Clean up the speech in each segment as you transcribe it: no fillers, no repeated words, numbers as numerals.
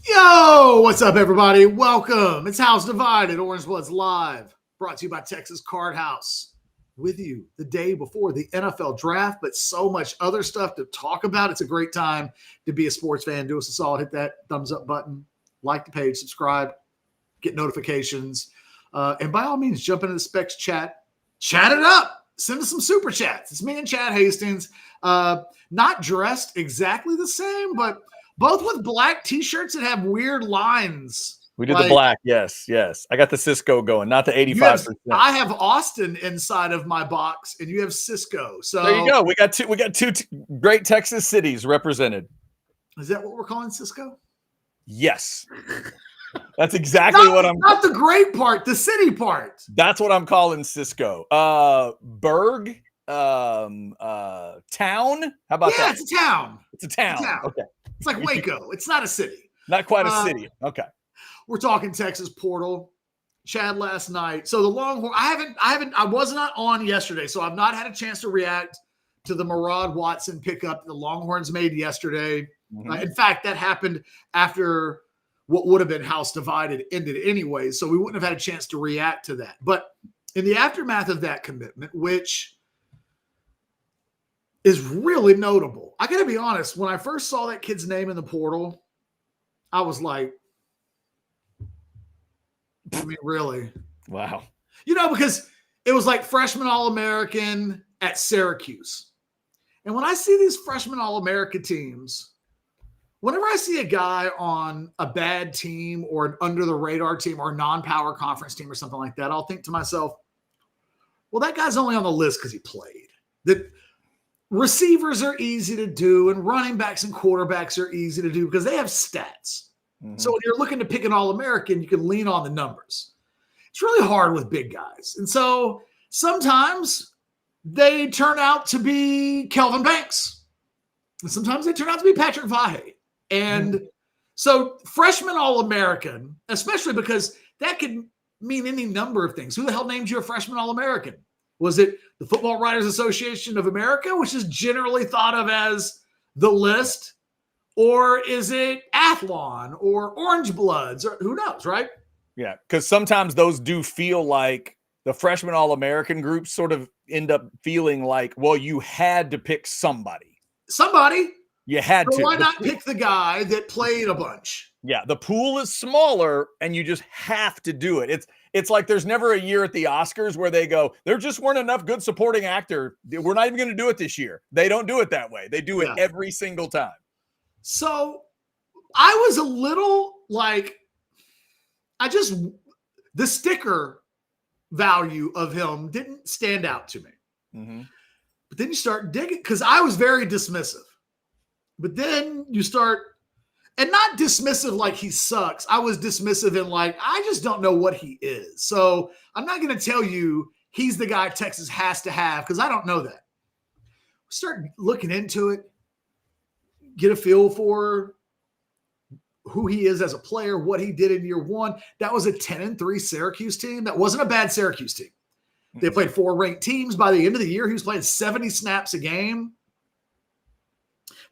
Yo, what's up, everybody? Welcome. It's House Divided, Orange Bloods Live, brought to you by Texas Card House. With you the day before the NFL draft, but so much other stuff to talk about. It's a great time to be a sports fan. Do us a solid, hit that thumbs up button, like the page, subscribe, get notifications, and by all means, jump into the Specs chat it up. Send us some super chats. It's me and Chad Hastings, not dressed exactly the same, but both with black T-shirts that have weird lines. We did the black, yes. I got the Cisco going, not the 85%. I have Austin inside of my box, and you have Cisco. So there you go. We got two great Texas cities represented. Is that what we're calling Cisco? Yes, that's exactly what I'm. Not the great part, the city part. That's what I'm calling Cisco. Berg, town. How about that? Yeah, it's a town. It's a town. Okay. It's like Waco. It's not a city. Not quite a city. Okay. We're talking Texas portal. Chad last night. So the Longhorn, I was not on yesterday, so I've not had a chance to react to the Murad Watson pickup the Longhorns made yesterday. Mm-hmm. In fact, that happened after what would have been House Divided ended anyway, so we wouldn't have had a chance to react to that. But in the aftermath of that commitment, which is really notable, I got to be honest, when I first saw that kid's name in the portal, I was like, I mean, really? Wow. Because it was like freshman All-American at Syracuse. And when I see these freshman All-America teams, whenever I see a guy on a bad team or an under-the-radar team or a non-power conference team or something like that, I'll think to myself, well, that guy's only on the list because he played. That receivers are easy to do, and running backs and quarterbacks are easy to do because they have stats. Mm-hmm. So when you're looking to pick an All-American, you can lean on the numbers. It's really hard with big guys. And so sometimes they turn out to be Kelvin Banks. And sometimes they turn out to be Patrick Vahe. And so freshman All-American, especially because that could mean any number of things. Who the hell named you a freshman All-American? Was it the Football Writers Association of America, which is generally thought of as the list? Or is it Athlon or Orange Bloods? Or who knows, right? Yeah, because sometimes those do feel like the freshman All-American groups sort of end up feeling like, well, you had to pick somebody. You had to. Why not pick the guy that played a bunch? Yeah, the pool is smaller, and you just have to do it. It's like there's never a year at the Oscars where they go, there just weren't enough good supporting actor. We're not even going to do it this year. They don't do it that way. They do it every single time. So I was a little like, the sticker value of him didn't stand out to me. Mm-hmm. But then you start digging, because I was very dismissive. But then you start, and not dismissive like he sucks. I was dismissive in like, I just don't know what he is. So I'm not going to tell you he's the guy Texas has to have, because I don't know that. Start looking into it, get a feel for who he is as a player, what he did in year one. That was a 10-3 Syracuse team. That wasn't a bad Syracuse team. They played 4 ranked teams. By the end of the year, he was playing 70 snaps a game,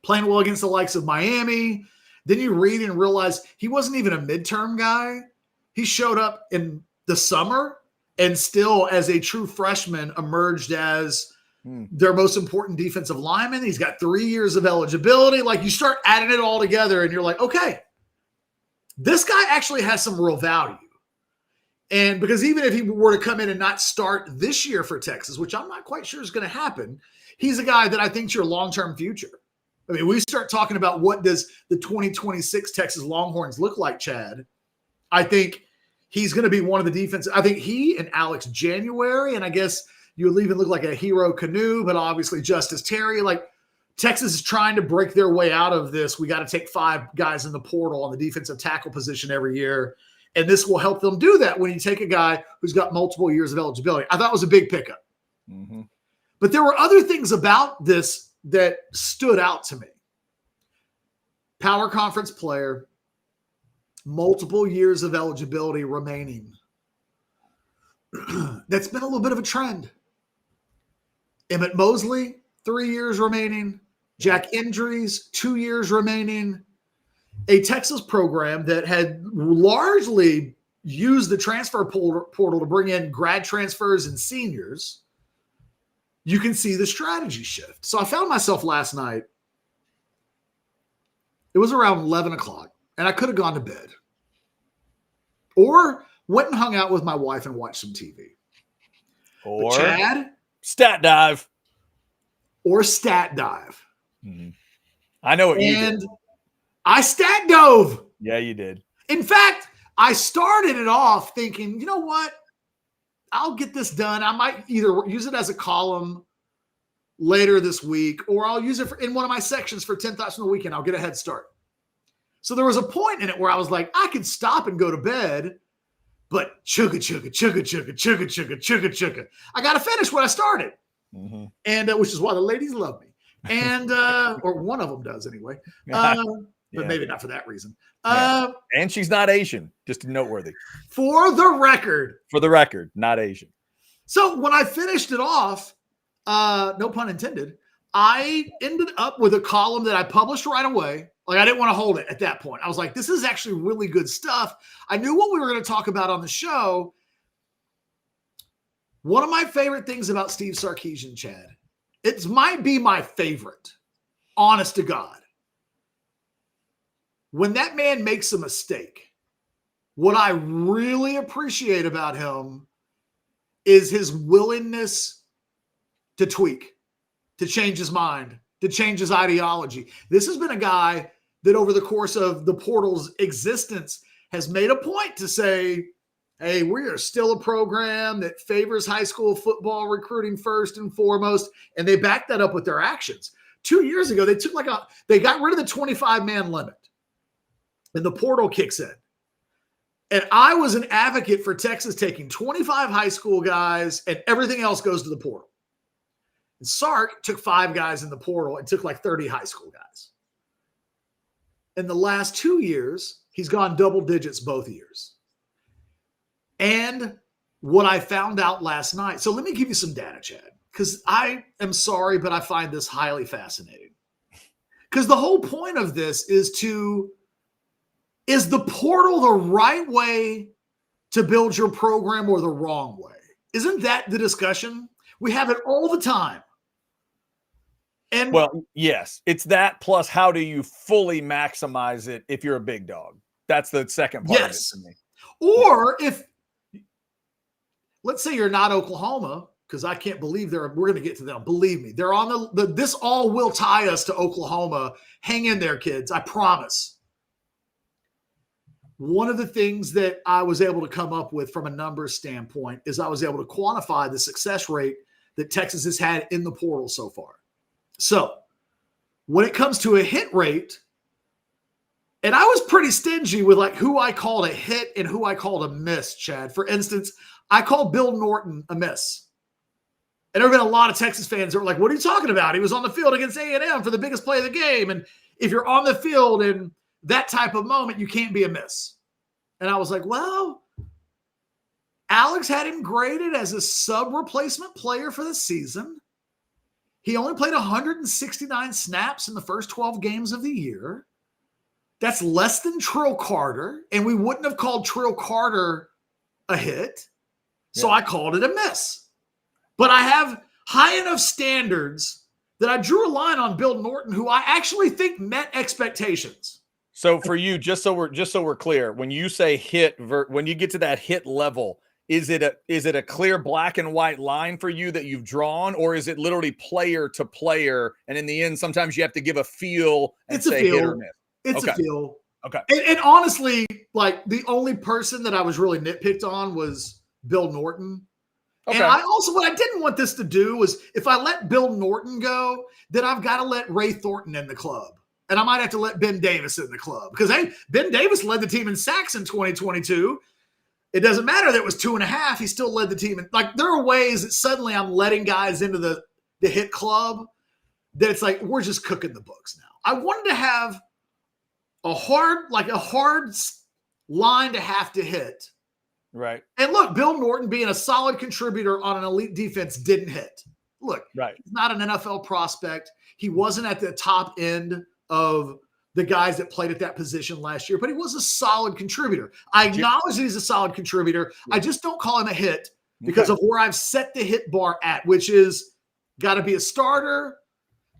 playing well against the likes of Miami. Then you read and realize he wasn't even a midterm guy. He showed up in the summer and still, as a true freshman, emerged as their most important defensive lineman. He's got 3 years of eligibility. Like, you start adding it all together and you're like, okay, this guy actually has some real value. And because even if he were to come in and not start this year for Texas, which I'm not quite sure is going to happen, he's a guy that I think is your long-term future. I mean, we start talking about what does the 2026 Texas Longhorns look like, Chad. I think he's going to be one of the defense. I think he and Alex January, and I guess you'll even look like a Hero Canoe, but obviously Justice Terry. Like, Texas is trying to break their way out of this. We got to take 5 guys in the portal on the defensive tackle position every year. And this will help them do that when you take a guy who's got multiple years of eligibility. I thought it was a big pickup. Mm-hmm. But there were other things about this that stood out to me. Power conference player, multiple years of eligibility remaining. That's been a little bit of a trend. Emmett Mosley, 3 years remaining. Jack Injuries, 2 years remaining. a Texas program that had largely used the transfer portal to bring in grad transfers and seniors, you can see the strategy shift. So I found myself last night. It was around 11 o'clock, and I could have gone to bed or went and hung out with my wife and watched some TV. Or but Chad, stat dive. Or stat dive. Mm-hmm. I know what you did. I stat dove. Yeah, you did. In fact, I started it off thinking, you know what? I'll get this done. I might either use it as a column later this week, or I'll use it in one of my sections for 10 Thoughts from the Weekend. I'll get a head start. So there was a point in it where I was like, I could stop and go to bed, but chugga, chugga, chugga, chugga, chugga, chugga, chugga, chugga. I got to finish what I started. Mm-hmm. And which is why the ladies love me. And, or one of them does anyway. But maybe not for that reason. And she's not Asian, just noteworthy. For the record, not Asian. So when I finished it off, no pun intended, I ended up with a column that I published right away. Like, I didn't want to hold it at that point. I was like, this is actually really good stuff. I knew what we were going to talk about on the show. One of my favorite things about Steve Sarkisian, Chad, it might be my favorite, honest to God. When that man makes a mistake, what I really appreciate about him is his willingness to tweak, to change his mind, to change his ideology. This has been a guy that over the course of the portal's existence has made a point to say, hey, we are still a program that favors high school football recruiting first and foremost. And they backed that up with their actions. 2 years ago, they got rid of the 25-man limit. And the portal kicks in. And I was an advocate for Texas taking 25 high school guys and everything else goes to the portal. And Sark took 5 guys in the portal and took like 30 high school guys. In the last 2 years, he's gone double digits both years. And what I found out last night, so let me give you some data, Chad, because I am sorry, but I find this highly fascinating. Because the whole point of this is the portal the right way to build your program or the wrong way? Isn't that the discussion? We have it all the time. And well, yes, it's that plus how do you fully maximize it if you're a big dog? That's the second part of it for me. Or if, let's say you're not Oklahoma, because I can't believe we're going to get to them. Believe me, they're on this all will tie us to Oklahoma. Hang in there, kids. I promise. One of the things that I was able to come up with from a numbers standpoint is I was able to quantify the success rate that Texas has had in the portal so far. So when it comes to a hit rate, and I was pretty stingy with like who I called a hit and who I called a miss, Chad. For instance, I called Bill Norton a miss. And there have been a lot of Texas fans that were like, what are you talking about? He was on the field against A&M for the biggest play of the game. And if you're on the field in that type of moment, you can't be a miss. And I was like, well, Alex had him graded as a sub-replacement player for the season. He only played 169 snaps in the first 12 games of the year. That's less than Trill Carter, and we wouldn't have called Trill Carter a hit. So I called it a miss. But I have high enough standards that I drew a line on Bill Norton, who I actually think met expectations. So for you, just so we're clear, when you say hit, when you get to that hit level, is it a clear black and white line for you that you've drawn, or is it literally player to player? And in the end, sometimes you have to give a feel and say hit or miss. It's a feel. Okay. And honestly, like the only person that I was really nitpicked on was Bill Norton. Okay. And what I didn't want this to do was if I let Bill Norton go, then I've got to let Ray Thornton in the club. And I might have to let Ben Davis in the club because, hey, Ben Davis led the team in sacks in 2022. It doesn't matter that it was 2.5. He still led the team. And like, there are ways that suddenly I'm letting guys into the hit club that it's like, we're just cooking the books now. I wanted to have a hard line to have to hit. Right. And look, Bill Norton being a solid contributor on an elite defense didn't hit. Look, he's not an NFL prospect. He wasn't at the top end of the guys that played at that position last year, but he was a solid contributor. I acknowledge that he's a solid contributor. I just don't call him a hit because of where I've set the hit bar at, which is got to be a starter,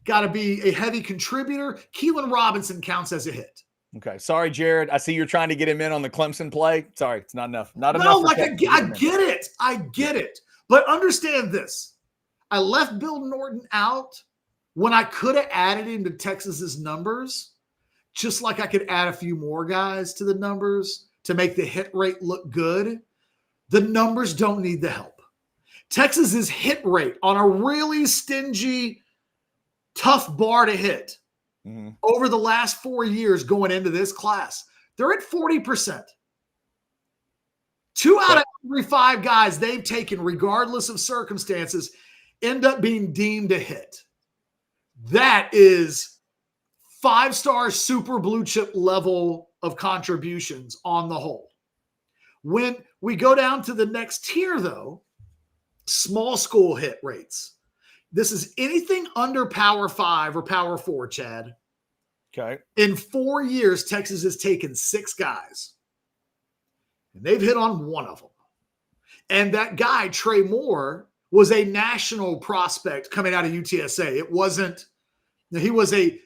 got to be a heavy contributor. Keelan Robinson counts as a hit. Okay. Sorry, Jared. I see you're trying to get him in on the Clemson play. Sorry, it's not enough. Not enough. No, like I get it. I get it. But understand this. I left Bill Norton out when I could have added him to Texas's numbers, just like I could add a few more guys to the numbers to make the hit rate look good. The numbers don't need the help. Texas's hit rate on a really stingy, tough bar to hit over the last 4 years going into this class, they're at 40%. 2 out of every 5 guys they've taken, regardless of circumstances, end up being deemed a hit. That is 5-star super blue chip level of contributions on the whole. When we go down to the next tier, though, small school hit rates. This is anything under Power 5 or Power 4, Chad. Okay. In 4 years, Texas has taken 6 guys, and they've hit on one of them. And that guy, Trey Moore, was a national prospect coming out of UTSA. It wasn't – he was a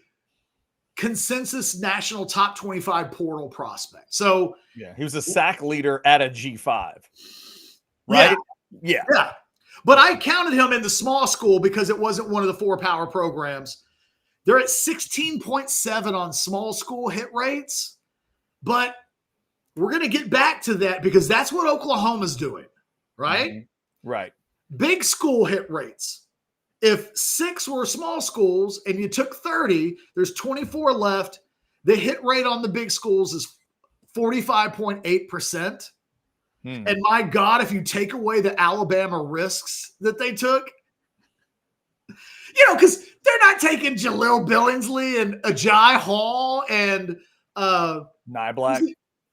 consensus national top 25 portal prospect. So – yeah, he was a sack leader at a G5, right? Yeah. But I counted him in the small school because it wasn't one of the 4 power programs. They're at 16.7 on small school hit rates, but we're going to get back to that because that's what Oklahoma's doing, right? Right. Big school hit rates. If 6 were small schools and you took 30, there's 24 left. The hit rate on the big schools is 45.8%. And my God, if you take away the Alabama risks that they took, because they're not taking Jaleel Billingsley and Ajay Hall and Nyblack.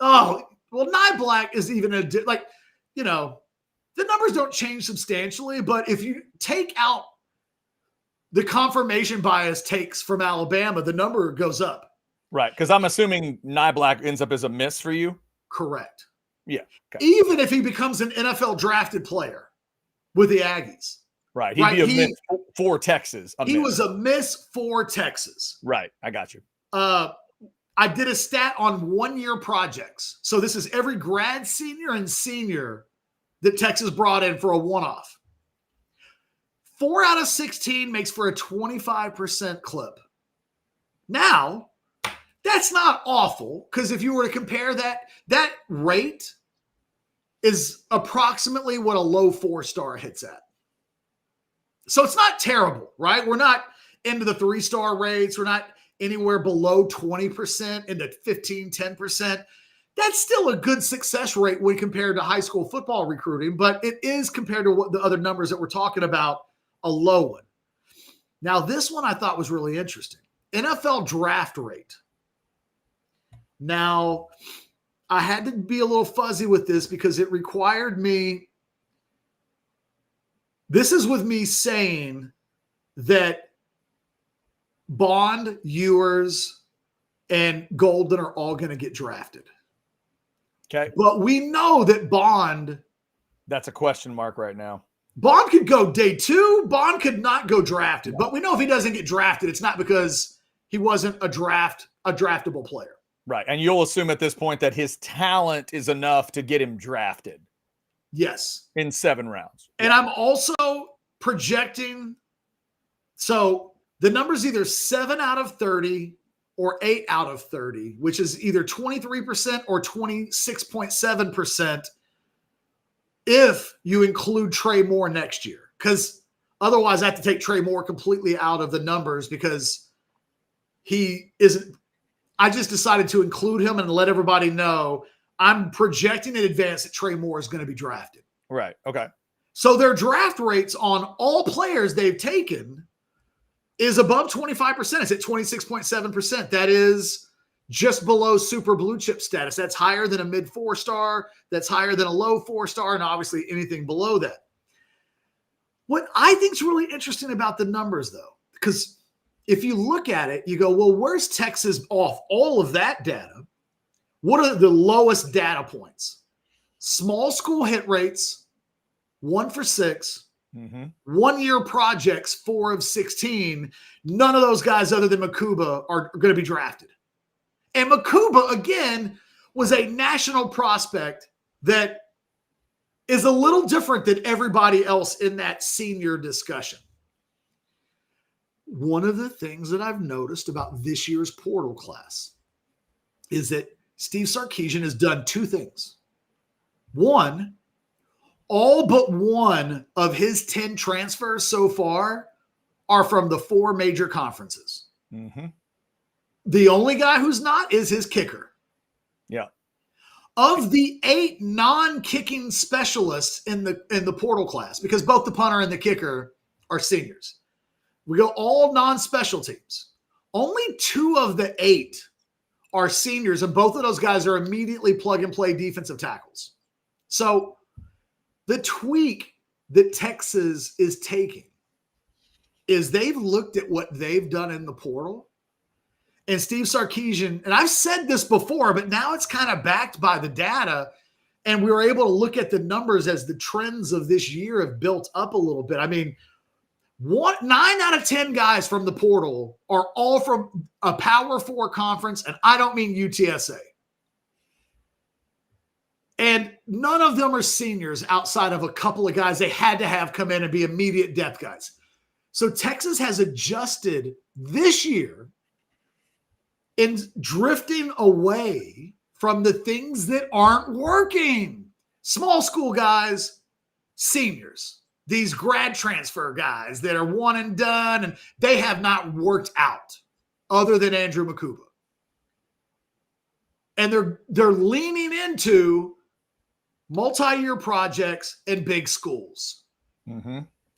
Nyblack is even the numbers don't change substantially, but if you take out the confirmation bias takes from Alabama, the number goes up. Right, because I'm assuming Nyblack ends up as a miss for you? Correct. Yeah. Okay. Even if he becomes an NFL drafted player with the Aggies. Right. He'd be a miss for Texas. He was a miss for Texas. Right. I got you. I did a stat on 1-year projects. So this is every grad senior and senior that Texas brought in for a one-off. 4 out of 16 makes for a 25% clip. Now, that's not awful because if you were to compare that rate is approximately what a low 4-star hits at. So it's not terrible, right? We're not into the 3-star rates. We're not anywhere below 20% into 15, 10%. That's still a good success rate when compared to high school football recruiting, but it is compared to what the other numbers that we're talking about, a low one. Now, this one I thought was really interesting. NFL draft rate. Now, I had to be a little fuzzy with this because it required me. This is with me saying that Bond, Ewers, and Golden are all going to get drafted. Okay. But we know that Bond. That's a question mark right now. Bond could go day 2. Bond could not go drafted. But we know if he doesn't get drafted, it's not because he wasn't a draftable player. Right. And you'll assume at this point that his talent is enough to get him drafted. Yes. In 7 rounds. And I'm also projecting. So the number's either 7 out of 30 or 8 out of 30, which is either 23% or 26.7% if you include Trey Moore next year. Because otherwise I have to take Trey Moore completely out of the numbers because he isn't. I just decided to include him and let everybody know I'm projecting in advance that Trey Moore is going to be drafted. Right. Okay. So their draft rates on all players they've taken is above 25%. It's at 26.7%. That is just below super blue chip status. That's higher than a mid 4-star. That's higher than a low 4-star, and obviously anything below that. What I think is really interesting about the numbers, though, because if you look at it, you go, well, where's Texas off all of that data? What are the lowest data points? Small school hit rates, 1 for 6. 1-year projects, 4 of 16. None of those guys other than Makuba are going to be drafted. And Makuba, again, was a national prospect that is a little different than everybody else in that senior discussion. One of the things that I've noticed about this year's portal class is that Steve Sarkisian has done 2 things. One, all but one of his 10 transfers so far are from the 4 major conferences. The only guy who's not is his kicker. Yeah. Of the 8 non-kicking specialists in the portal class, because both the punter and the kicker are seniors, we go all non-special teams. Only 2 of the 8 are seniors, and both of those guys are immediately plug-and-play defensive tackles. So the tweak that Texas is taking is they've looked at what they've done in the portal, and Steve Sarkisian, and I've said this before, but now it's kind of backed by the data, and we were able to look at the numbers as the trends of this year have built up a little bit. I mean, 9 out of 10 guys from the portal are all from a Power 4 conference, and I don't mean UTSA. And none of them are seniors outside of a couple of guys they had to have come in and be immediate depth guys. So Texas has adjusted this year in drifting away from the things that aren't working. Small school guys, seniors, these grad transfer guys that are one and done, and they have not worked out other than Andrew Makuba. And they're leaning into multi-year projects and big schools.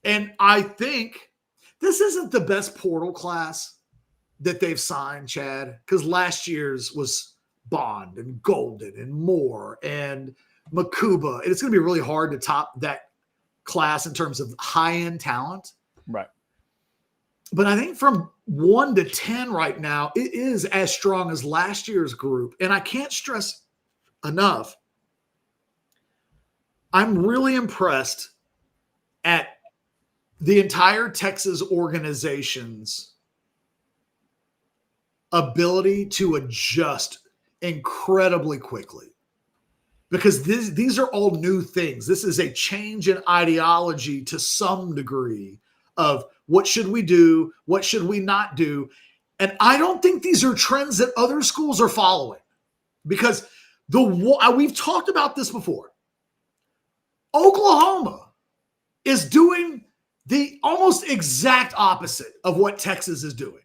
And I think this isn't the best portal class that they've signed, Chad, because last year's was Bond and Golden and Moore and Makuba. And it's going to be really hard to top that class in terms of high-end talent. Right. But I think from 1 to 10 right now, it is as strong as last year's group. And I can't stress enough, I'm really impressed at the entire Texas organization's ability to adjust incredibly quickly, because these are all new things. This is a change in ideology to some degree of what should we do, what should we not do. And I don't think these are trends that other schools are following, because we've talked about this before. Oklahoma is doing the almost exact opposite of what Texas is doing.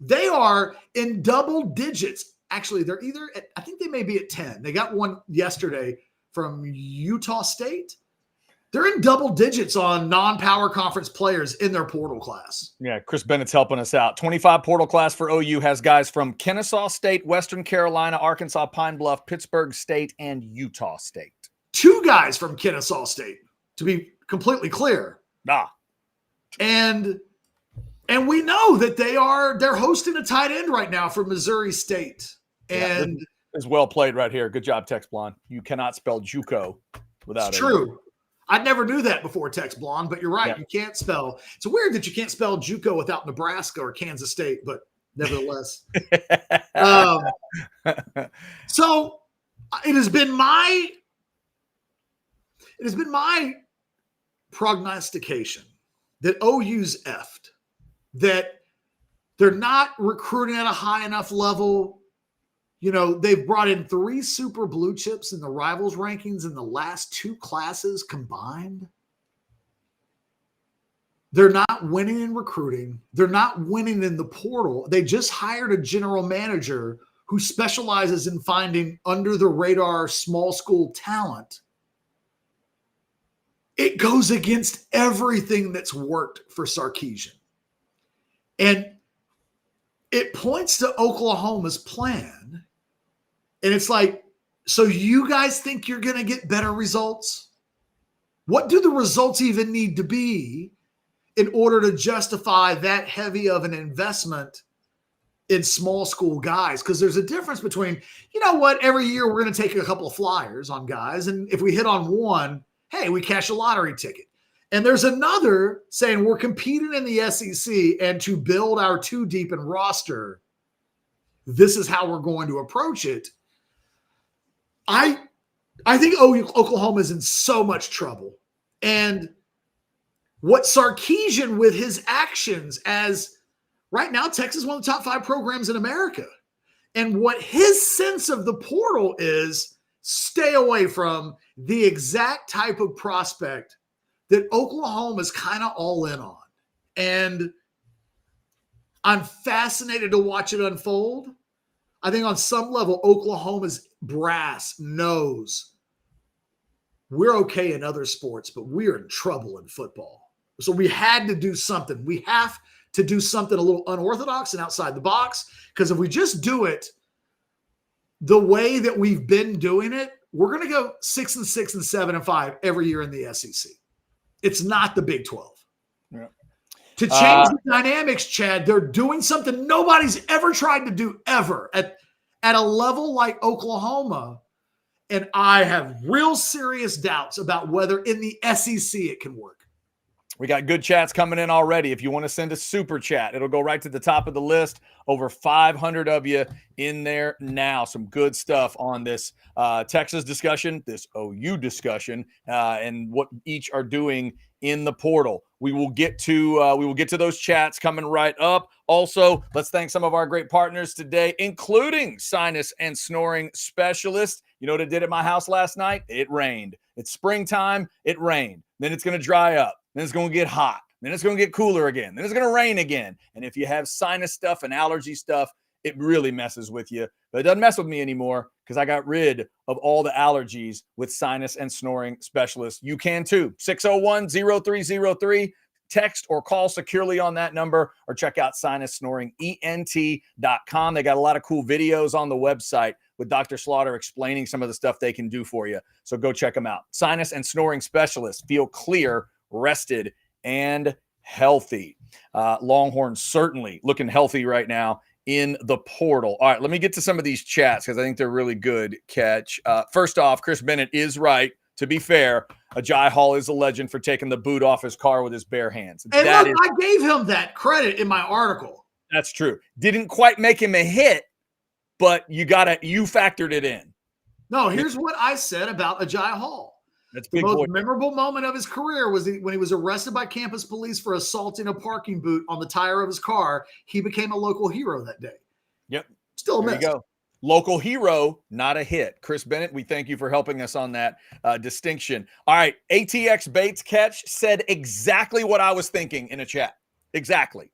They are in double digits. Actually, they're either at, I think they may be at 10. They got one yesterday from Utah State. They're in double digits on non-power conference players in their portal class. Yeah, Chris Bennett's helping us out. 25 portal class for OU has guys from Kennesaw State, Western Carolina, Arkansas, Pine Bluff, Pittsburgh State, and Utah State. 2 guys from Kennesaw State, to be completely clear. And we know that they're hosting a tight end right now for Missouri State. And it's well played right here. Good job, Tex Blonde. You cannot spell JUCO without it. It's true. I never knew that before, Tex Blonde, but you're right. Yeah. You can't spell. It's weird that you can't spell JUCO without Nebraska or Kansas State, but nevertheless. So it has been my prognostication that OU's effed, that they're not recruiting at a high enough level. You know, they've brought in 3 super blue chips in the rivals rankings in the last 2 classes combined. They're not winning in recruiting. They're not winning in the portal. They just hired a general manager who specializes in finding under the radar small school talent. It goes against everything that's worked for Sarkisian. And it points to Oklahoma's plan. And it's like, so you guys think you're going to get better results? What do the results even need to be in order to justify that heavy of an investment in small school guys. Because there's a difference between, you know what, every year we're going to take a couple of flyers on guys. And if we hit on one, hey, we cash a lottery ticket. And there's another saying we're competing in the SEC, and to build our two deep in roster, this is how we're going to approach it. I think Oklahoma's in so much trouble. And what Sarkisian, with his actions, as right now, Texas is one of the top 5 programs in America. And what his sense of the portal is, stay away from the exact type of prospect that Oklahoma is kind of all in on. And I'm fascinated to watch it unfold. I think on some level, Oklahoma's brass knows we're okay in other sports, but we're in trouble in football. So we had to do something. We have to do something a little unorthodox and outside the box, because if we just do it the way that we've been doing it, we're going to go 6-6 and 7-5 every year in the SEC. It's not the Big 12. Yeah. To change the dynamics, Chad, they're doing something nobody's ever tried to do ever at a level like Oklahoma. And I have real serious doubts about whether in the SEC it can work. We got good chats coming in already. If you want to send a super chat, it'll go right to the top of the list. Over 500 of you in there now. Some good stuff on this Texas discussion, this OU discussion, and what each are doing in the portal. We will get to those chats coming right up. Also, let's thank some of our great partners today, including Sinus and Snoring Specialist. You know what it did at my house last night? It rained. It's springtime. It rained. Then it's going to dry up. Then it's going to get hot. Then it's going to get cooler again. Then it's going to rain again. And if you have sinus stuff and allergy stuff, it really messes with you. But it doesn't mess with me anymore because I got rid of all the allergies with Sinus and Snoring Specialists. You can too. 601-0303. Text or call securely on that number, or check out sinussnoringent.com. They got a lot of cool videos on the website with Dr. Slaughter explaining some of the stuff they can do for you. So go check them out. Sinus and Snoring Specialists. Feel clear, rested, and healthy. Longhorns certainly looking healthy right now in the portal. All right, let me get to some of these chats because I think they're really good. Catch. First off, Chris Bennett is right. To be fair, Agiye Hall is a legend for taking the boot off his car with his bare hands. And look, I gave him that credit in my article. That's true. Didn't quite make him a hit, but you factored it in. No, here's what I said about Agiye Hall. That's the most memorable moment of his career was when he was arrested by campus police for assaulting a parking boot on the tire of his car. He became a local hero that day. Yep. Still a miss. There you go. Local hero, not a hit. Chris Bennett, we thank you for helping us on that distinction. All right, ATX Bates Catch said exactly what I was thinking in a chat. Exactly.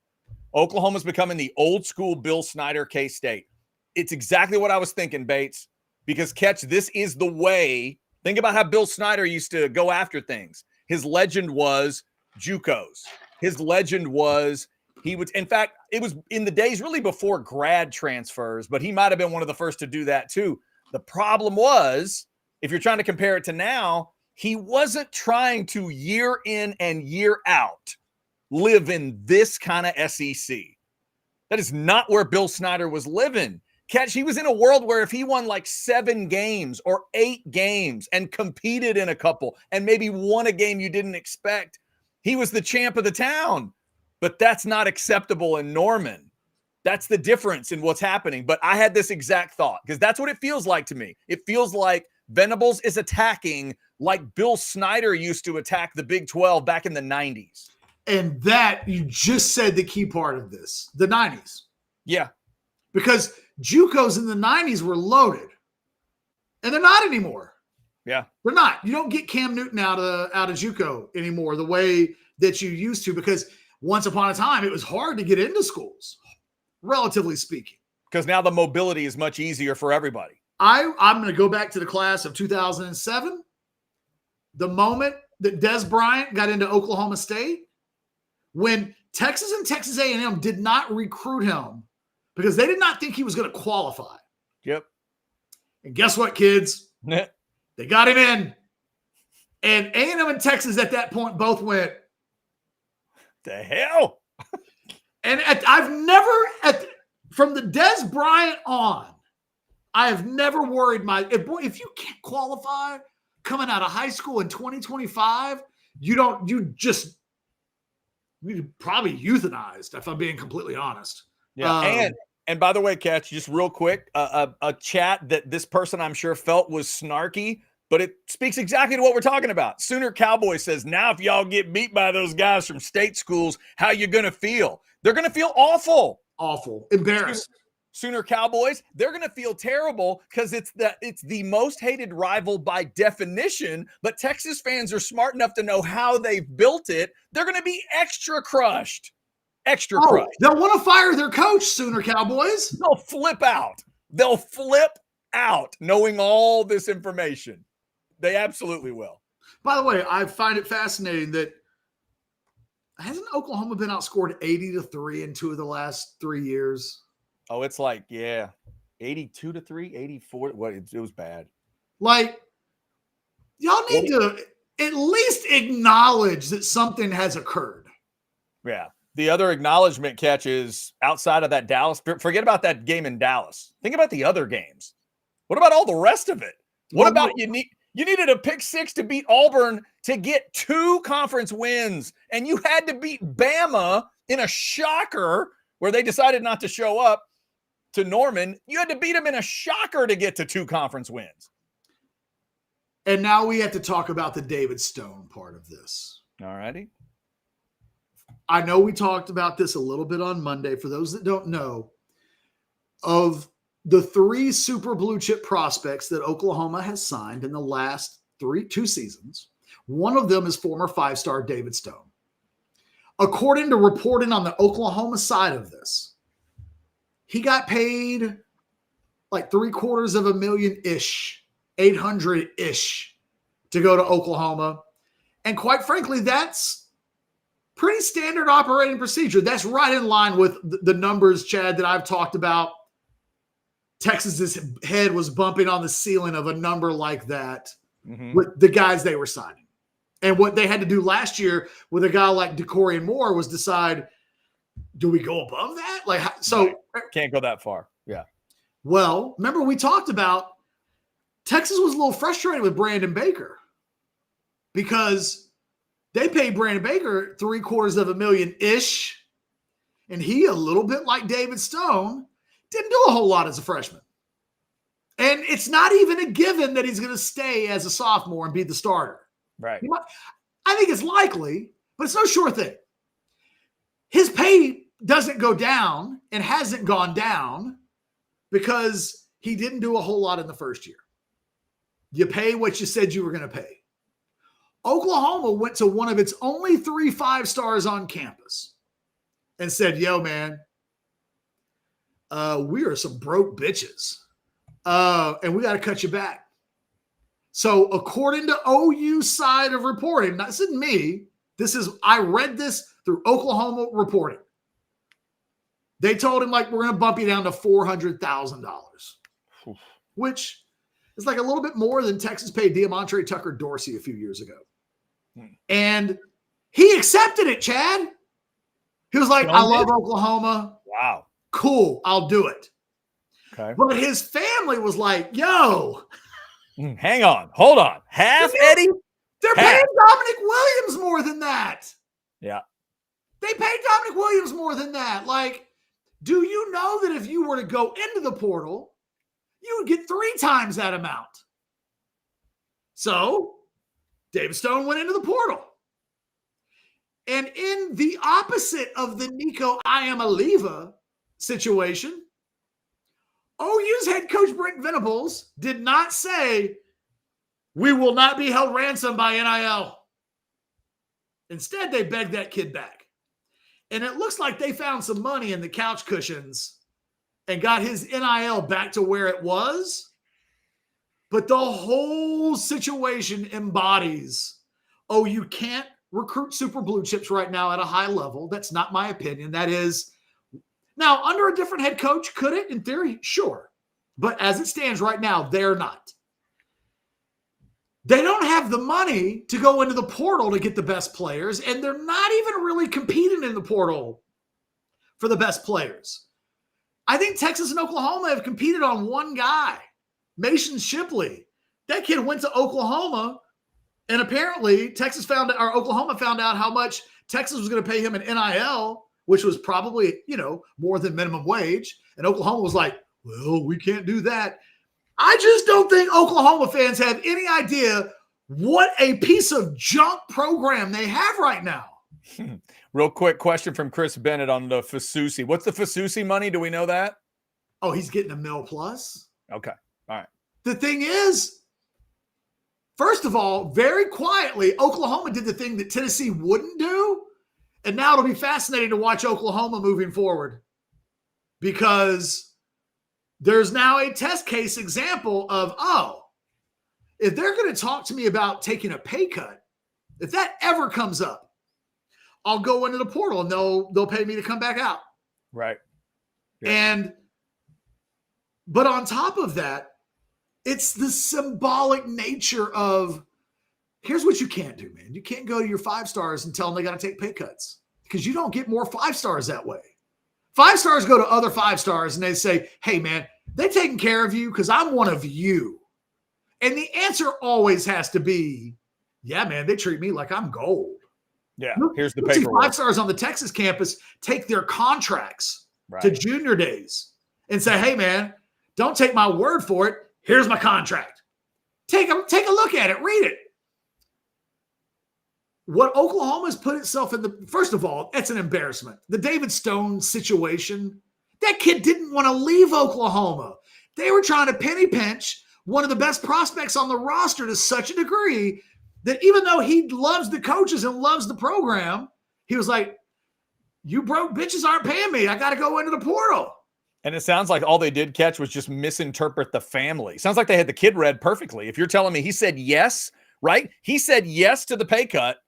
Oklahoma's becoming the old school Bill Snyder K-State. It's exactly what I was thinking, Bates, because Catch, this is the way. Think about how Bill Snyder used to go after things. His legend was JUCOs. His legend was in fact, it was in the days really before grad transfers, but he might have been one of the first to do that too. The problem was, if you're trying to compare it to now, he wasn't trying to year in and year out live in this kind of SEC. That is not where Bill Snyder was living. Catch, he was in a world where if he won like 7 games or 8 games and competed in a couple and maybe won a game you didn't expect, he was the champ of the town. But that's not acceptable in Norman. That's the difference in what's happening. But I had this exact thought because that's what it feels like to me. It feels like Venables is attacking like Bill Snyder used to attack the Big 12 back in the 90s. And that, you just said the key part of this, the 90s. Yeah. Because JUCOs in the 90s were loaded. And they're not anymore. Yeah. They're not. You don't get Cam Newton out of JUCO anymore the way that you used to, because once upon a time, it was hard to get into schools, relatively speaking. Because now the mobility is much easier for everybody. I'm going to go back to the class of 2007. The moment that Des Bryant got into Oklahoma State, when Texas and Texas A&M did not recruit him because they did not think he was going to qualify. Yep. And guess what, kids? They got him in. And A&M and Texas at that point both went, The hell? And from the Des Bryant on, I have never worried if you can't qualify coming out of high school in 2025, you're probably euthanized, if I'm being completely honest. Yeah. And by the way, Catch, just real quick, a chat that this person I'm sure felt was snarky, but it speaks exactly to what we're talking about. Sooner Cowboy says, now if y'all get beat by those guys from state schools, how you going to feel? They're going to feel awful. Awful. Embarrassed. Sooner Cowboys, they're going to feel terrible because it's the most hated rival by definition, but Texas fans are smart enough to know how they've built it. They're going to be extra crushed. Crushed. They'll want to fire their coach, Sooner Cowboys. They'll flip out knowing all this information. They absolutely will. By the way, I find it fascinating that hasn't Oklahoma been outscored 80-3 in 2 of the last 3 years? Oh, it's like, 82-3, 84. It was bad. Like, y'all need to at least acknowledge that something has occurred. Yeah. The other acknowledgement, Catch, is outside of that Dallas. Forget about that game in Dallas. Think about the other games. What about all the rest of it? What about you needed a pick 6 to beat Auburn to get 2 conference wins, and you had to beat Bama in a shocker where they decided not to show up to Norman. You had to beat them in a shocker to get to 2 conference wins. And now we have to talk about the David Stone part of this. All righty. I know we talked about this a little bit on Monday. For those that don't know, of the 3 super blue chip prospects that Oklahoma has signed in the last 2 seasons, one of them is former 5-star David Stone. According to reporting on the Oklahoma side of this, he got paid like $750,000-ish, $800,000-ish to go to Oklahoma. And quite frankly, that's pretty standard operating procedure. That's right in line with the numbers, Chad, that I've talked about. Texas's head was bumping on the ceiling of a number like that with the guys they were signing. And what they had to do last year with a guy like DeCorian Moore was decide, do we go above that? Can't go that far. Yeah. Well, remember we talked about Texas was a little frustrated with Brandon Baker because they paid Brandon Baker $750,000-ish, and he, a little bit like David Stone, didn't do a whole lot as a freshman. And it's not even a given that he's going to stay as a sophomore and be the starter. Right. I think it's likely, but it's no sure thing. His pay doesn't go down and hasn't gone down because he didn't do a whole lot in the first year. You pay what you said you were going to pay. Oklahoma went to one of its only 3 5-stars on campus and said, yo, man, we are some broke bitches, and we got to cut you back. So according to OU side of reporting, this isn't me, I read this through Oklahoma reporting. They told him, like, we're going to bump you down to $400,000, which is like a little bit more than Texas paid Diamontre Tucker Dorsey a few years ago. And he accepted it, Chad. He was like, I love Oklahoma. Wow. Cool, I'll do it. Okay. But his family was like, yo. Hang on. Hold on. Eddie? They're paying Dominic Williams more than that. Yeah. They paid Dominic Williams more than that. Like, do you know that if you were to go into the portal, you would get 3 times that amount? So, David Stone went into the portal. And in the opposite of the Nico Iamaleava situation, OU's head coach Brent Venables did not say, we will not be held ransom by NIL. Instead, they begged that kid back. And it looks like they found some money in the couch cushions and got his NIL back to where it was. But the whole situation embodies, you can't recruit super blue chips right now at a high level. That's not my opinion. That is, now, under a different head coach, could it? In theory, sure. But as it stands right now, they're not. They don't have the money to go into the portal to get the best players, and they're not even really competing in the portal for the best players. I think Texas and Oklahoma have competed on one guy, Mason Shipley. That kid went to Oklahoma, and apparently Oklahoma found out how much Texas was going to pay him in NIL, which was probably, more than minimum wage. And Oklahoma was like, well, we can't do that. I just don't think Oklahoma fans have any idea what a piece of junk program they have right now. Real quick question from Chris Bennett on the Fasusi. What's the Fasusi money? Do we know that? Oh, he's getting $1 million plus. Okay. All right. The thing is, first of all, very quietly, Oklahoma did the thing that Tennessee wouldn't do. And now it'll be fascinating to watch Oklahoma moving forward, because there's now a test case example of, if they're going to talk to me about taking a pay cut, if that ever comes up, I'll go into the portal and they'll pay me to come back out. Right. Yeah. But on top of that, it's the symbolic nature of, here's what you can't do, man. You can't go to your 5 stars and tell them they got to take pay cuts, because you don't get more 5 stars that way. 5 stars go to other 5 stars and they say, hey, man, they're taking care of you because I'm one of you. And the answer always has to be, yeah, man, they treat me like I'm gold. Yeah, here's the paperwork. 5 stars on the Texas campus take their contracts to junior days and say, hey, man, don't take my word for it. Here's my contract. Take a look at it. Read it. What Oklahoma's put itself in first of all, it's an embarrassment. The David Stone situation, that kid didn't want to leave Oklahoma. They were trying to penny pinch one of the best prospects on the roster to such a degree that even though he loves the coaches and loves the program, he was like, you broke bitches aren't paying me. I got to go into the portal. And it sounds like all they did catch was just misinterpret the family. Sounds like they had the kid read perfectly. If you're telling me he said yes, right? He said yes to the pay cut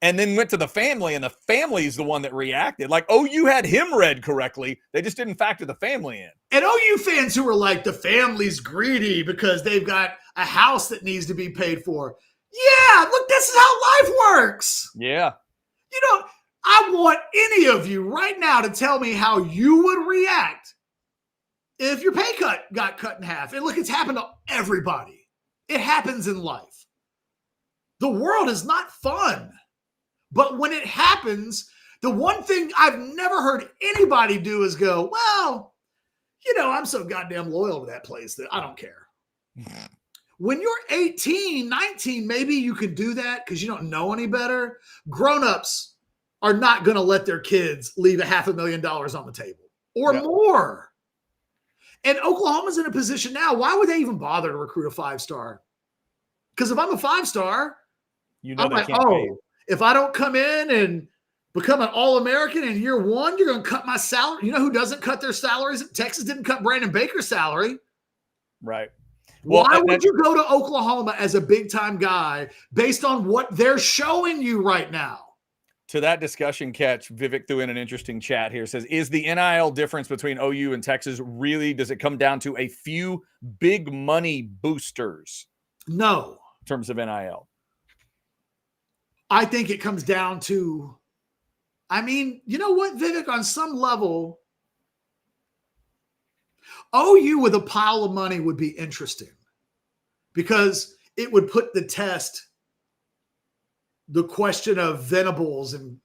and then went to the family, and the family is the one that reacted. Like, you had him read correctly. They just didn't factor the family in. And OU fans who are like, the family's greedy because they've got a house that needs to be paid for. Yeah, look, this is how life works. Yeah. I want any of you right now to tell me how you would react if your pay cut got cut in half. And look, it's happened to everybody. It happens in life. The world is not fun. But when it happens, the one thing I've never heard anybody do is go, well, I'm so goddamn loyal to that place that I don't care. When you're 18, 19, maybe you can do that because you don't know any better. Grown-ups are not going to let their kids leave $500,000 on the table or more. And Oklahoma's in a position now. Why would they even bother to recruit a 5-star? Because if I'm a 5-star, I'm like, if I don't come in and become an All-American in year 1, you're going to cut my salary. You know who doesn't cut their salaries? Texas didn't cut Brandon Baker's salary. Right. Why would you go to Oklahoma as a big-time guy based on what they're showing you right now? To that discussion catch, Vivek threw in an interesting chat here. Says, is the NIL difference between OU and Texas really, does it come down to a few big money boosters? No. In terms of NIL? I think it comes down to, you know what, Vivek, on some level, OU with a pile of money would be interesting because it would put the test the question of Venables and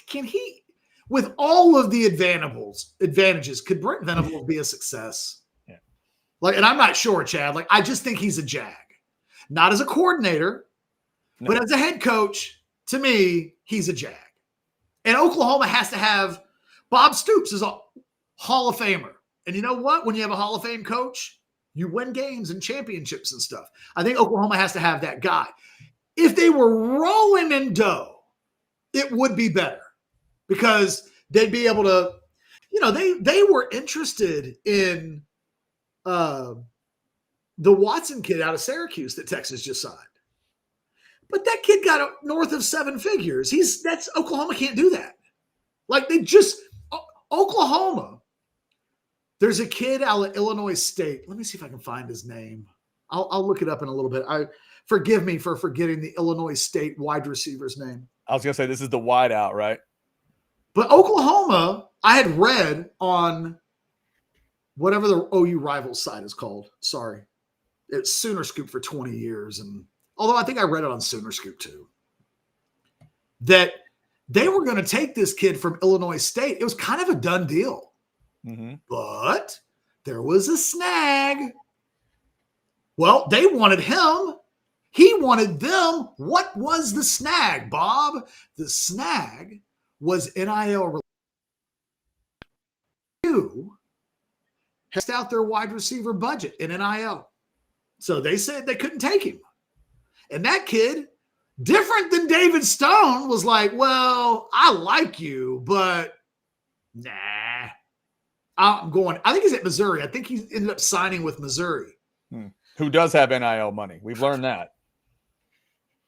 can he, with all of the advantages, could Brent Venables be a success? Yeah. And I'm not sure, Chad. I just think he's a jag. Not as a coordinator, but as a head coach, to me, he's a jag. And Oklahoma has to have Bob Stoops is a Hall of Famer. And you know what? When you have a Hall of Fame coach, you win games and championships and stuff. I think Oklahoma has to have that guy. If they were rolling in dough, it would be better because they'd be able to, they were interested in the Watson kid out of Syracuse that Texas just signed. But that kid got north of 7 figures. Oklahoma can't do that. Oklahoma. There's a kid out of Illinois State. Let me see if I can find his name. I'll look it up in a little bit. Forgive me for forgetting the Illinois State wide receiver's name. I was going to say, this is the wideout, right? But Oklahoma, I had read on whatever the OU rival site is called. Sorry. It's Sooner Scoop for 20 years. And although I think I read it on Sooner Scoop too, that they were going to take this kid from Illinois State. It was kind of a done deal. Mm-hmm. But there was a snag. Well, they wanted him. He wanted them. What was the snag, Bob? The snag was NIL. You has out their wide receiver budget in NIL. So they said they couldn't take him. And that kid, different than David Stone, was like, well, I like you, but nah. I'm going. I think he's at Missouri. I think he ended up signing with Missouri. Who does have NIL money? We've learned that.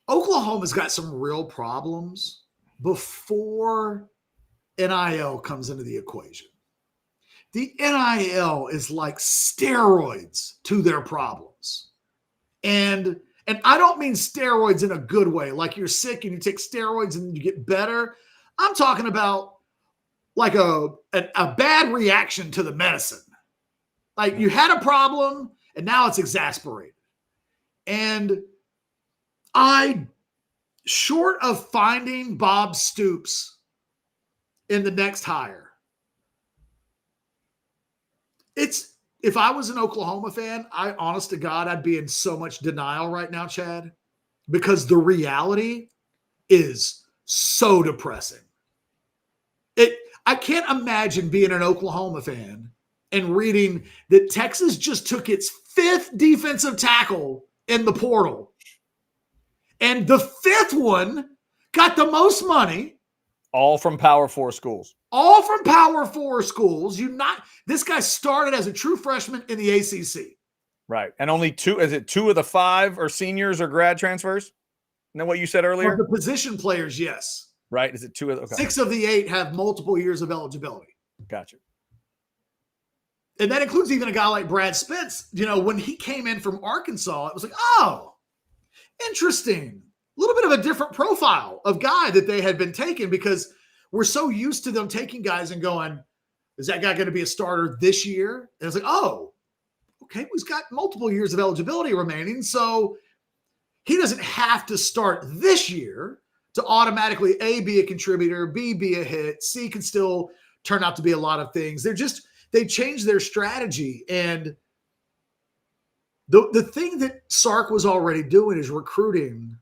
Oklahoma's got some real problems before NIL comes into the equation. The NIL is like steroids to their problems. And I don't mean steroids in a good way, like you're sick and you take steroids and you get better. I'm talking about like a bad reaction to the medicine. Like you had a problem and now it's exasperated. And short of finding Bob Stoops in the next hire, if I was an Oklahoma fan, honest to God, I'd be in so much denial right now, Chad, because the reality is so depressing. I can't imagine being an Oklahoma fan and reading that Texas just took its 5th defensive tackle in the portal. And the 5th one got the most money. All from Power 4 schools. All from Power 4 schools. This guy started as a true freshman in the ACC. Right. And only 2 of the 5 are seniors or grad transfers? Isn't that what you said earlier? Of the position players, yes. Right. Is it 2 of the? Okay. 6 of the 8 have multiple years of eligibility. Gotcha. And that includes even a guy like Brad Spence. You know, when he came in from Arkansas, it was like, oh, interesting. A little bit of a different profile of guy that they had been taking, because we're so used to them taking guys and going, is that guy going to be a starter this year? And it's like, oh, okay, he's got multiple years of eligibility remaining. So he doesn't have to start this year to automatically A, be a contributor, B, be a hit, C can still turn out to be a lot of things. They changed their strategy. And the thing that Sark was already doing is recruiting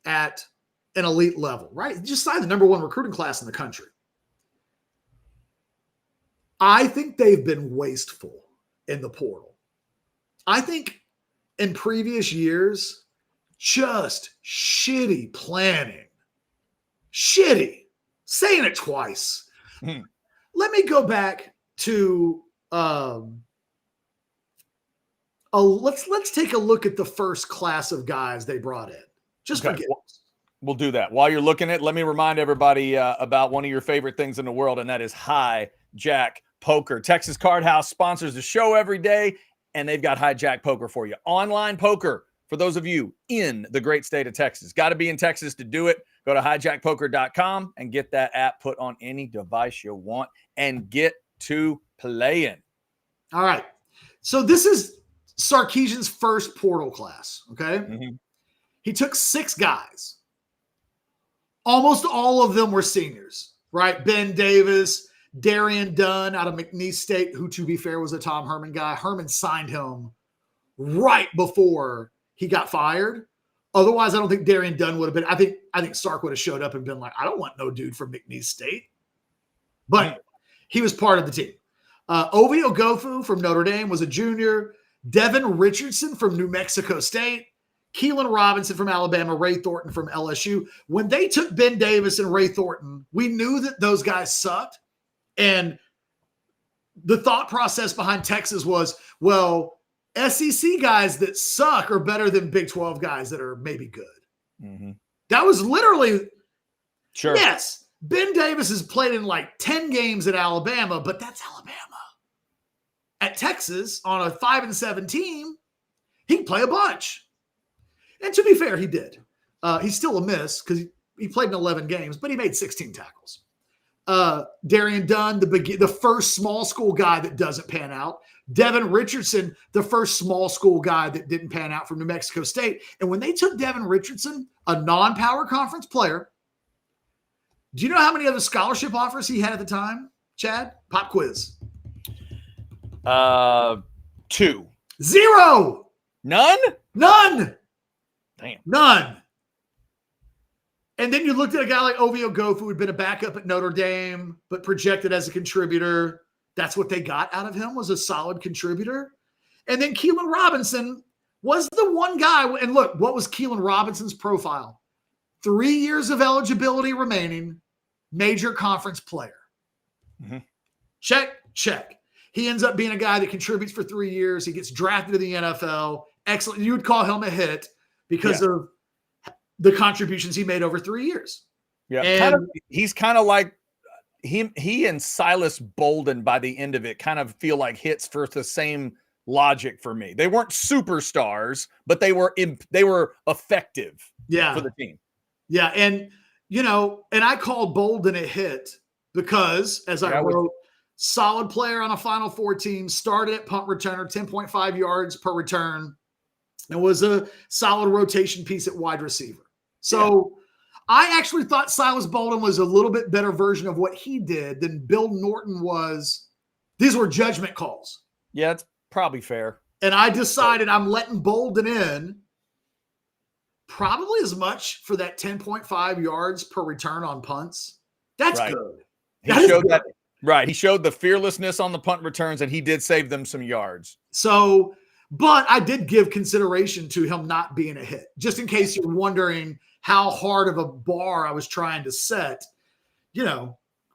at an elite level, right? He just signed the number 1 recruiting class in the country. I think they've been wasteful in the portal. I think in previous years, just shitty planning. Shitty. Saying it twice. Let me go back to let's take a look at the first class of guys they brought in. Just forget. We'll do that. While you're looking at it, let me remind everybody about one of your favorite things in the world, and that is Hijack Poker. Texas Card House sponsors the show every day, and they've got Hijack Poker for you. Online poker for those of you in the great state of Texas. Got to be in Texas to do it. Go to hijackpoker.com and get that app put on any device you want and get to playing. All right. So this is Sarkisian's first portal class, okay? Mm-hmm. He took 6 guys. Almost all of them were seniors, right? Ben Davis, Darian Dunn out of McNeese State, who, to be fair, was a Tom Herman guy. Herman signed him right before he got fired. Otherwise, I don't think Darian Dunn would have been. I think Sark would have showed up and been like, I don't want no dude from McNeese State. But he was part of the team. Ovi Ogofu from Notre Dame was a junior. Devin Richardson from New Mexico State. Keelan Robinson from Alabama, Ray Thornton from LSU. When they took Ben Davis and Ray Thornton, we knew that those guys sucked. And the thought process behind Texas was, well, SEC guys that suck are better than Big 12 guys that are maybe good. Mm-hmm. That was literally, sure. Yes, Ben Davis has played in like 10 games at Alabama, but that's Alabama. At Texas, on a 5-7 team, he can play a bunch. And to be fair, he did. He's still a miss because he played in 11 games, but he made 16 tackles. Darian Dunn, the first small school guy that doesn't pan out. Devin Richardson, the first small school guy that didn't pan out from New Mexico State. And when they took Devin Richardson, a non-power conference player, do you know how many other scholarship offers he had at the time, Chad? Pop quiz. 2. 0. None? None. Damn. None. And then you looked at a guy like Ovio Goff, who had been a backup at Notre Dame, but projected as a contributor. That's what they got out of him, was a solid contributor. And then Keelan Robinson was the one guy. And look, what was Keelan Robinson's profile? 3 years of eligibility remaining, major conference player. Mm-hmm. Check. He ends up being a guy that contributes for 3 years. He gets drafted to the NFL. Excellent. You would call him a hit because of the contributions he made over 3 years. Yeah. And he's kind of like he and Silas Bolden by the end of it kind of feel like hits for the same logic for me. They weren't superstars, but they were effective for the team. Yeah. And, and I called Bolden a hit because, as I wrote, solid player on a Final Four team, started at punt returner, 10.5 yards per return, and was a solid rotation piece at wide receiver. So I actually thought Silas Bolden was a little bit better version of what he did than Bill Norton was. These were judgment calls. Yeah, it's probably fair. And I decided I'm letting Bolden in probably as much for that 10.5 yards per return on punts. That's good. He showed that. Right. He showed the fearlessness on the punt returns, and he did save them some yards. So, but I did give consideration to him not being a hit, just in case you're wondering how hard of a bar I was trying to set.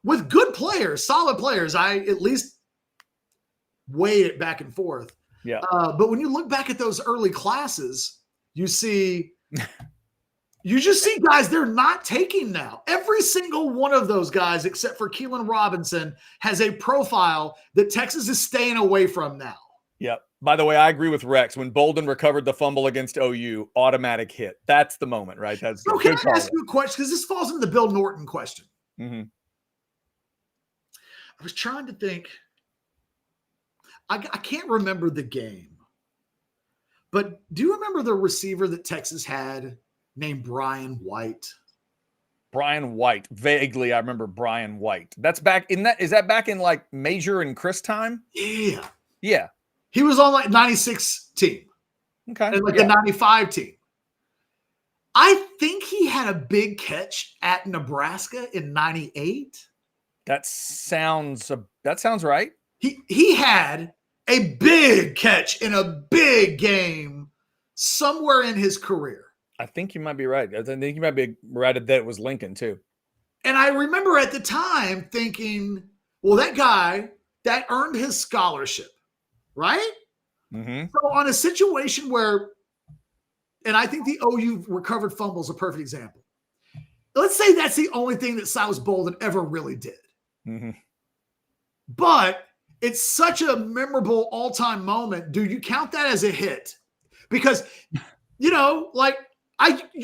With good players, solid players, I at least weighed it back and forth. Yeah. But when you look back at those early classes, you just see guys they're not taking now. Every single one of those guys, except for Keelan Robinson, has a profile that Texas is staying away from now. Yep. By the way, I agree with Rex. When Bolden recovered the fumble against OU, automatic hit. That's the moment, right? That's so can I ask you a question? Because this falls into the Bill Norton question. Mm-hmm. I was trying to think. I can't remember the game. But do you remember the receiver that Texas had named Brian White? Brian White. Vaguely, I remember Brian White. That's back in that. Is that back in like Major and Chris time? Yeah. Yeah. He was on like 96 team. Okay. And like a 95 team. I think he had a big catch at Nebraska in 98. That sounds right. He had a big catch in a big game somewhere in his career. I think you might be right. I think you might be right that it was Lincoln too. And I remember at the time thinking, well, that guy, that earned his scholarship, right? Mm-hmm. So on a situation where, and I think the OU recovered fumble is a perfect example. Let's say that's the only thing that Silas Bolden ever really did. Mm-hmm. But it's such a memorable all-time moment. Do you count that as a hit? Because, you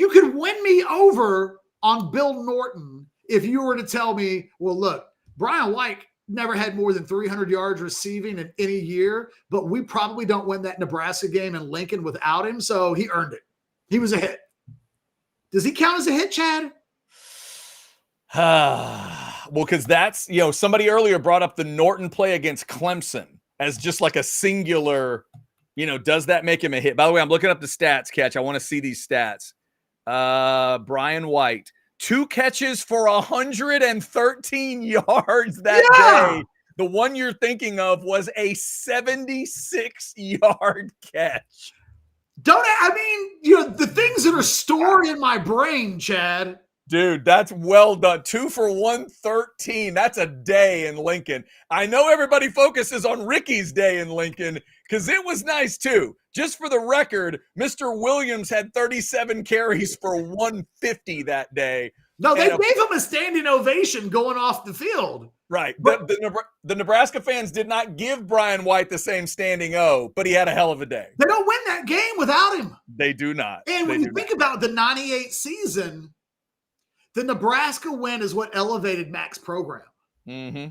could win me over on Bill Norton if you were to tell me, well, look, Brian White never had more than 300 yards receiving in any year, but we probably don't win that Nebraska game in Lincoln without him, so he earned it. He was a hit. Does he count as a hit, Chad? Well, because that's, somebody earlier brought up the Norton play against Clemson as just like a singular, does that make him a hit? By the way, I'm looking up the stats, Catch. I want to see these stats. Brian White, 2 catches for 113 yards that day. The one you're thinking of was a 76-yard catch. The things that are stored in my brain, Chad. Dude, that's well done. 2 for 113. That's a day in Lincoln. I know everybody focuses on Ricky's day in Lincoln because it was nice too. Just for the record, Mr. Williams had 37 carries for 150 that day. No, they gave him a standing ovation going off the field. Right. The Nebraska fans did not give Brian White the same standing O, but he had a hell of a day. They don't win that game without him. They do not. And when you think about the 98 season, the Nebraska win is what elevated Mac's program. Mm-hmm.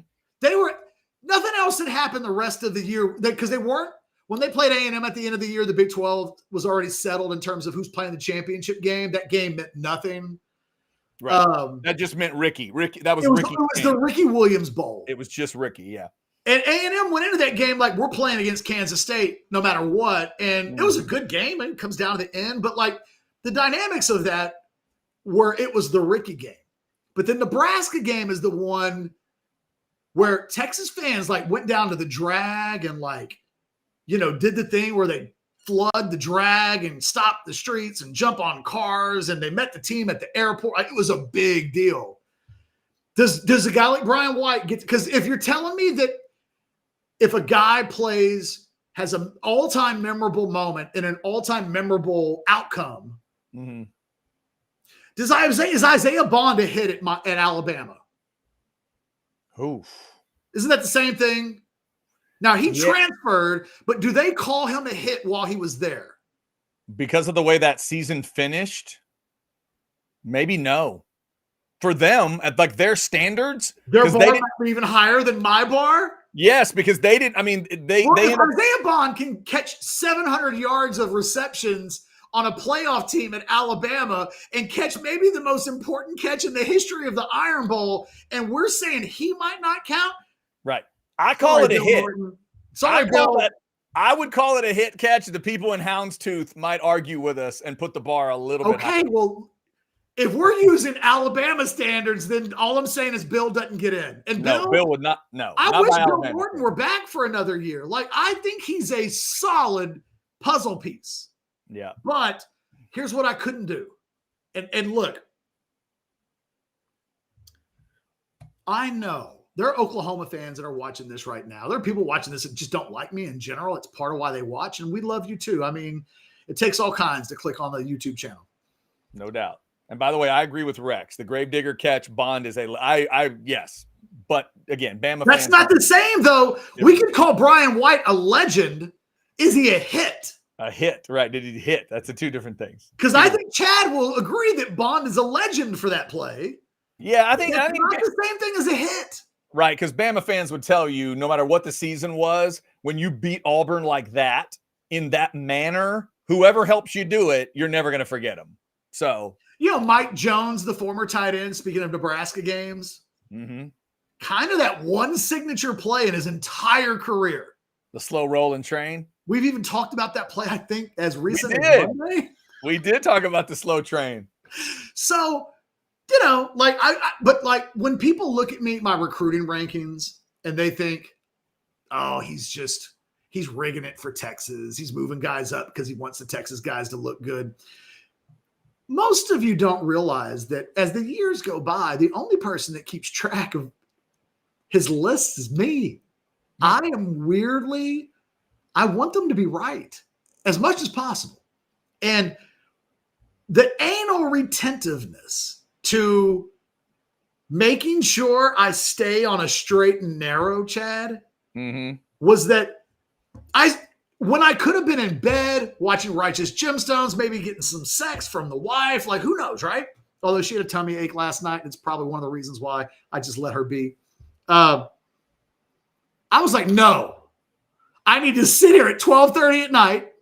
Nothing else had happened the rest of the year because they weren't, when they played A&M at the end of the year, the Big 12 was already settled in terms of who's playing the championship game. That game meant nothing. Right. That just meant Ricky. That was Ricky. It was the Ricky Williams Bowl. It was just Ricky, yeah. And A&M went into that game like we're playing against Kansas State no matter what. And it was a good game. And it comes down to the end. But like the dynamics of that were it was the Ricky game. But the Nebraska game is the one where Texas fans like went down to the drag and like, did the thing where they flood the drag and stop the streets and jump on cars, and they met the team at the airport. Like, it was a big deal. Does a guy like Brian White get, because if you're telling me that if a guy has an all-time memorable moment and an all-time memorable outcome, is Isaiah Bond a hit at Alabama? Oof. Isn't that the same thing? Now, he transferred, but do they call him a hit while he was there? Because of the way that season finished? Maybe no. For them, at like their standards, their bar might be even higher than my bar? Yes, because they didn't. I mean, Isaiah Bond can catch 700 yards of receptions on a playoff team at Alabama and catch maybe the most important catch in the history of the Iron Bowl, and we're saying he might not count? Right. I call it a hit. Sorry, Bill. I would call it a hit catch. The people in Houndstooth might argue with us and put the bar a little bit higher. Okay, well, if we're using Alabama standards, then all I'm saying is Bill doesn't get in. And Bill would not. No, I wish Bill Norton were back for another year. Like, I think he's a solid puzzle piece. Yeah. But here's what I couldn't do. And look, I know there are Oklahoma fans that are watching this right now. There are people watching this that just don't like me in general. It's part of why they watch, and we love you too. I mean, it takes all kinds to click on the YouTube channel. No doubt. And by the way, I agree with Rex. The Gravedigger catch, Bond is yes. But again, Bama That's fans. Not the same, though. Yeah. We could call Brian White a legend. Is he a hit? A hit, right. Did he hit? That's the two different things. Because I think Chad will agree that Bond is a legend for that play. Yeah, I think it's not the same thing as a hit. Right, because Bama fans would tell you, no matter what the season was, when you beat Auburn like that, in that manner, whoever helps you do it, you're never going to forget them. So, Mike Jones, the former tight end, speaking of Nebraska games, kind of that one signature play in his entire career. The slow rolling train. We've even talked about that play, I think, as recent as Monday. We did talk about the slow train. So, but when people look at my recruiting rankings and they think, oh, he's rigging it for Texas. He's moving guys up because he wants the Texas guys to look good. Most of you don't realize that as the years go by, the only person that keeps track of his list is me. I want them to be right as much as possible. And the anal retentiveness to making sure I stay on a straight and narrow, Chad, was that when I could have been in bed watching Righteous Gemstones, maybe getting some sex from the wife, like who knows, right? Although she had a tummy ache last night. It's probably one of the reasons why I just let her be. I was like, no, I need to sit here at 12:30 at night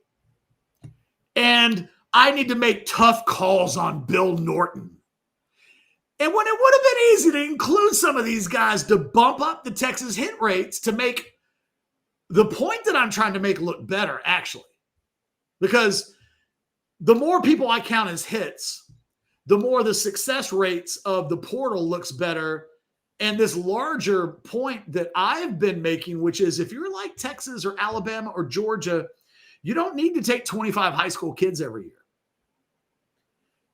and I need to make tough calls on Bill Norton. And when it would have been easy to include some of these guys to bump up the Texas hit rates to make the point that I'm trying to make look better, actually. Because the more people I count as hits, the more the success rates of the portal looks better. And this larger point that I've been making, which is if you're like Texas or Alabama or Georgia, you don't need to take 25 high school kids every year.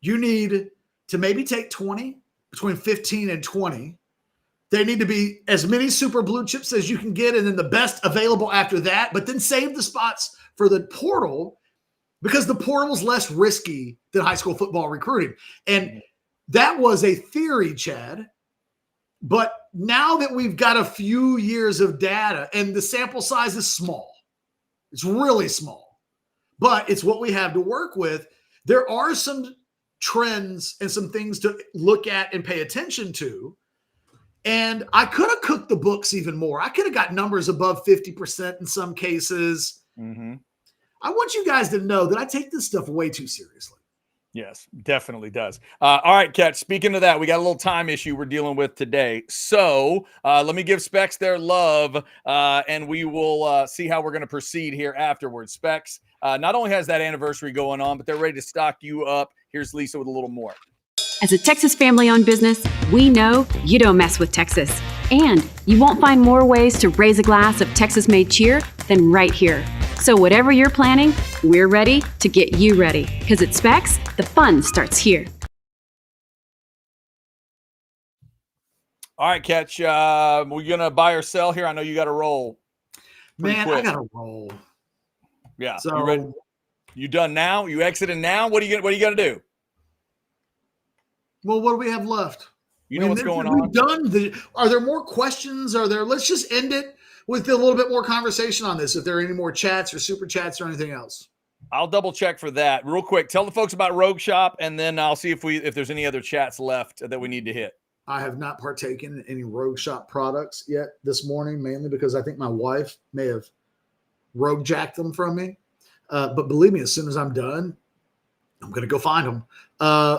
You need to maybe take 20, between 15 and 20. They need to be as many super blue chips as you can get, and then the best available after that, but then save the spots for the portal because the portal is less risky than high school football recruiting. And that was a theory, Chad, but now that we've got a few years of data and the sample size is small, it's really small, but it's what we have to work with. There are some trends and some things to look at and pay attention to. And I could have cooked the books even more. I could have got numbers above 50% in some cases. Mm-hmm. I want you guys to know that I take this stuff way too seriously. Yes, definitely does. All right, Catch. Speaking of that, we got a little time issue we're dealing with today. So let me give Specs their love, and we will see how we're going to proceed here afterwards. Specs not only has that anniversary going on, but they're ready to stock you up. Here's Lisa with a little more. As a Texas family-owned business, we know you don't mess with Texas. And you won't find more ways to raise a glass of Texas-made cheer than right here. So whatever you're planning, we're ready to get you ready. Because at Specs, the fun starts here. All right, Catch. We're going to buy or sell here. I know you got to roll. Man, quick. I got to roll. Yeah. So, you ready? You done now? You exiting now? What are you going to do? Well, what do we have left? You know what's going on. We've done are there more questions? Let's just end it with a little bit more conversation on this. If there are any more chats or super chats or anything else. I'll double check for that real quick. Tell the folks about Rogue Shop, and then I'll see if there's any other chats left that we need to hit. I have not partaken in any Rogue Shop products yet this morning, mainly because I think my wife may have rogue jacked them from me. But believe me, as soon as I'm done, I'm going to go find them.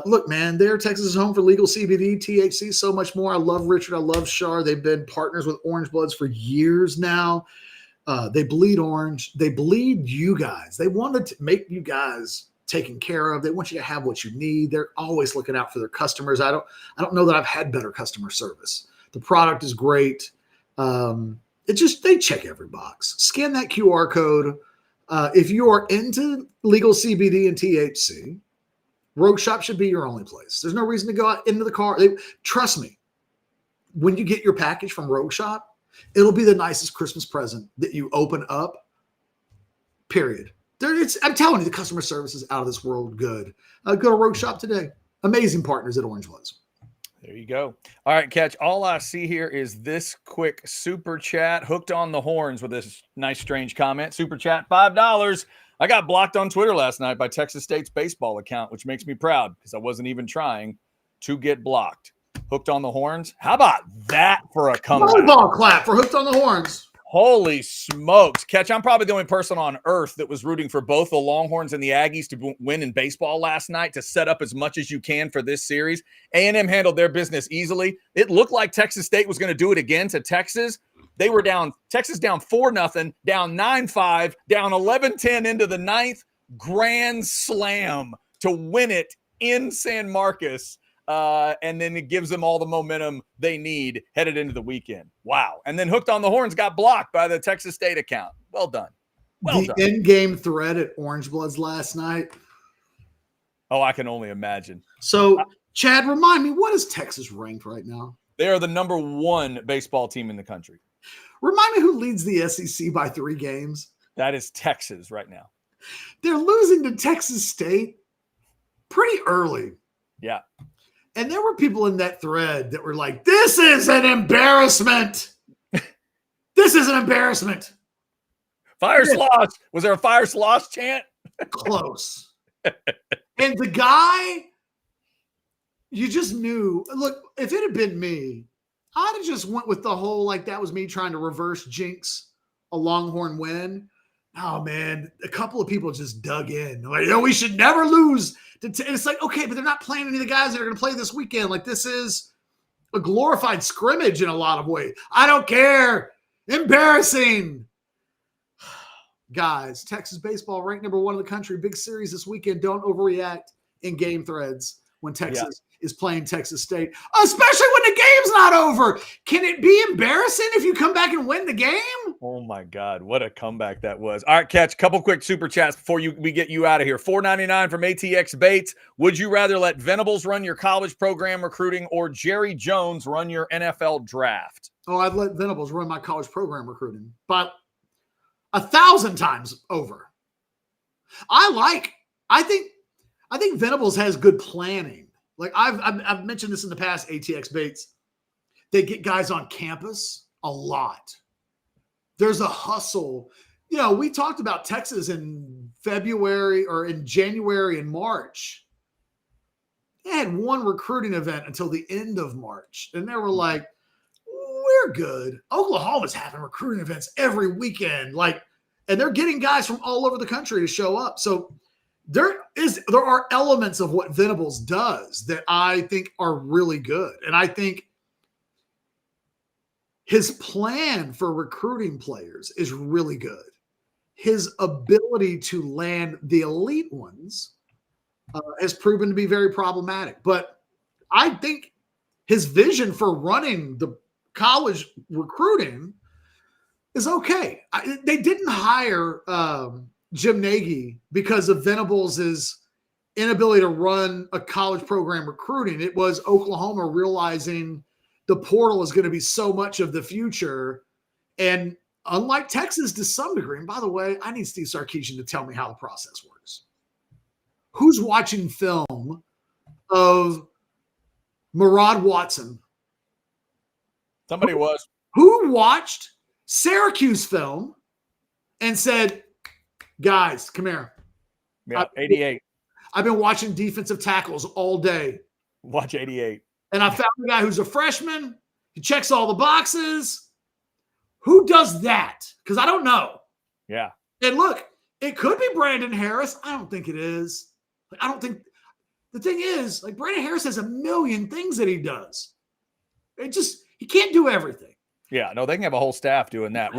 Look, man, they're Texas' home for legal CBD, THC, so much more. I love Richard. I love Shar. They've been partners with Orange Bloods for years now. They bleed orange. They bleed you guys. They wanted to make you guys taken care of. They want you to have what you need. They're always looking out for their customers. I don't know that I've had better customer service. The product is great. They check every box. Scan that QR code. If you are into legal CBD and THC, Rogue Shop should be your only place. There's no reason to go out into the car. Trust me, when you get your package from Rogue Shop, it'll be the nicest Christmas present that you open up, period. I'm telling you, the customer service is out of this world good. Go to Rogue Shop today. Amazing partners at Orange Bloods. There you go. All right, Catch. All I see here is this quick super chat. Hooked on the horns with this nice, strange comment. Super chat, $5. I got blocked on Twitter last night by Texas State's baseball account, which makes me proud because I wasn't even trying to get blocked. Hooked on the horns. How about that for a comeback? Volleyball clap for Hooked on the Horns. Holy smokes. Catch, I'm probably the only person on earth that was rooting for both the Longhorns and the Aggies to win in baseball last night to set up as much as you can for this series. A&M handled their business easily. It looked like Texas State was going to do it again to Texas. They were down, Texas down 4-0, down 9-5, down 11-10 into the ninth. Grand slam to win it in San Marcos. And then it gives them all the momentum they need headed into the weekend. Wow. And then Hooked on the Horns got blocked by the Texas State account. Well done. Well done. In-game thread at Orange Bloods last night. Oh, I can only imagine. So, Chad, remind me, what is Texas ranked right now? They are the number 1 baseball team in the country. Remind me who leads the SEC by 3 games. That is Texas right now. They're losing to Texas State pretty early. Yeah. And there were people in that thread that were like, this is an embarrassment. This is an embarrassment. Fire slosh. Was there a fire slosh chant? Close. And the guy, you just knew. Look, if it had been me, I'd have just went with the whole, like, that was me trying to reverse jinx a Longhorn win. Oh, man, a couple of people just dug in. Like, we should never lose. And it's like, okay, but they're not playing any of the guys that are going to play this weekend. Like, this is a glorified scrimmage in a lot of ways. I don't care. Embarrassing. Guys, Texas baseball ranked number 1 in the country. Big series this weekend. Don't overreact in game threads when Texas is playing Texas State, especially when the game's not over. Can it be embarrassing if you come back and win the game? Oh my God, what a comeback that was. All right, Catch, couple quick super chats before we get you out of here. $4.99 from ATX Bates. Would you rather let Venables run your college program recruiting or Jerry Jones run your NFL draft? Oh, I'd let Venables run my college program recruiting, but 1,000 times over. I think Venables has good planning. Like I've mentioned this in the past, ATX Bates. They get guys on campus a lot. There's a hustle. You know, we talked about Texas in February or in January and March. They had one recruiting event until the end of March. And they were like, we're good. Oklahoma's having recruiting events every weekend. And they're getting guys from all over the country to show up. So there are elements of what Venables does that I think are really good. And I think his plan for recruiting players is really good. His ability to land the elite ones has proven to be very problematic. But I think his vision for running the college recruiting is okay. They didn't hire Jim Nagy because of Venables' inability to run a college program recruiting. It was Oklahoma realizing the portal is going to be so much of the future. And unlike Texas to some degree, and by the way, I need Steve Sarkisian to tell me how the process works. Who's watching film of Murad Watson? Somebody was. Who watched Syracuse film and said, guys, come here. Yeah, 88. I've been watching defensive tackles all day. Watch 88. And I found a guy who's a freshman. He checks all the boxes. Who does that? Because I don't know. Yeah. And look, it could be Brandon Harris. I don't think it is. I don't think – the thing is, Brandon Harris has a million things that he does. He can't do everything. Yeah, no, they can have a whole staff doing that.